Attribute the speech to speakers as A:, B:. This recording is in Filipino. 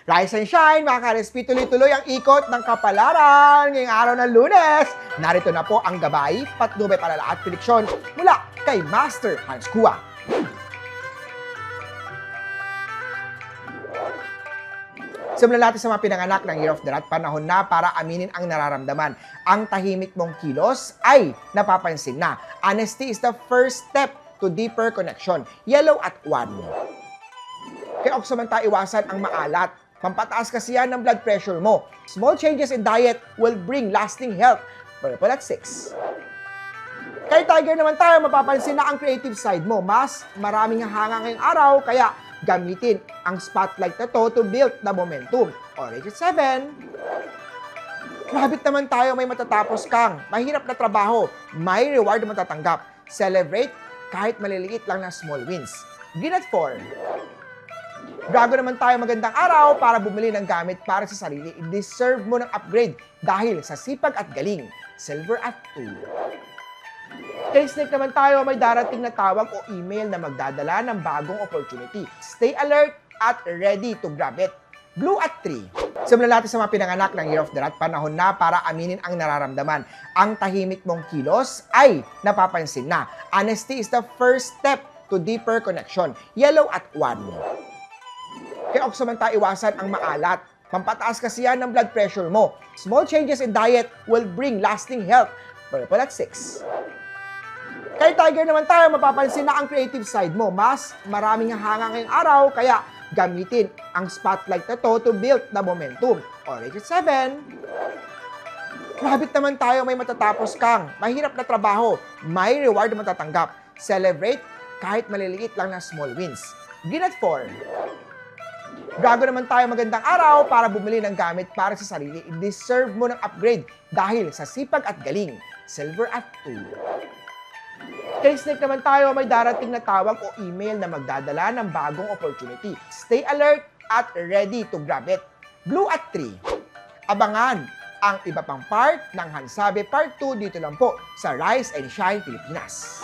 A: Rise and shine, mga ka-RSP, tuloy-tuloy ang ikot ng kapalaran ngayong araw ng Lunes. Narito na po ang gabay, patnubay, palala at prediksyon mula kay Master Hans Kua. Simulan natin sa mga pinanganak ng Year of the Rat. Panahon na para aminin ang nararamdaman. Ang tahimik mong kilos ay napapansin na. Honesty is the first step to deeper connection. Yellow at 1. Kaya samantala iwasan ang maalat. Pampataas kasi yan ng blood pressure mo. Small changes in diet will bring lasting health. Purple at 6. Kay Tiger naman tayo, mapapansin na ang creative side mo. Mas maraming hanga ngayong araw, kaya gamitin ang spotlight na to to build the momentum. Orange at 7. Rabbit naman tayo, may matatapos kang mahirap na trabaho. May reward na matatanggap. Celebrate kahit maliliit lang na small wins. Green at 4. Drago naman tayo, magandang araw para bumili ng gamit para sa sarili. I-deserve mo ng upgrade dahil sa sipag at galing. Silver at 2. Kay Snake naman tayo, may darating na tawag o email na magdadala ng bagong opportunity. Stay alert at ready to grab it. Blue at 3. Simulan natin sa mga pinanganak ng Year of the Rat. Panahon na para aminin ang nararamdaman. Ang tahimik mong kilos ay napapansin na. Honesty is the first step to deeper connection. Yellow at 1. Kaya samantala iwasan ang maalat. Pampataas kasi yan ng blood pressure mo. Small changes in diet will bring lasting health. Purple at 6. Kay Tiger naman tayo, mapapansin na ang creative side mo. Mas maraming hanga ngayong araw, kaya gamitin ang spotlight na to to build the momentum. Orange at 7. Rabbit naman tayo, may matatapos kang mahirap na trabaho. May reward na matatanggap. Celebrate kahit maliliit lang na small wins. Green at 4. Drago naman tayo, magandang araw para bumili ng gamit para sa sarili. I-deserve mo ng upgrade dahil sa sipag at galing. Silver at 2. Kay Snake naman tayo, may darating na tawag o email na magdadala ng bagong opportunity. Stay alert at ready to grab it. Blue at 3. Abangan ang iba pang part ng Hansabe Part 2 dito lang po sa Rise and Shine Pilipinas.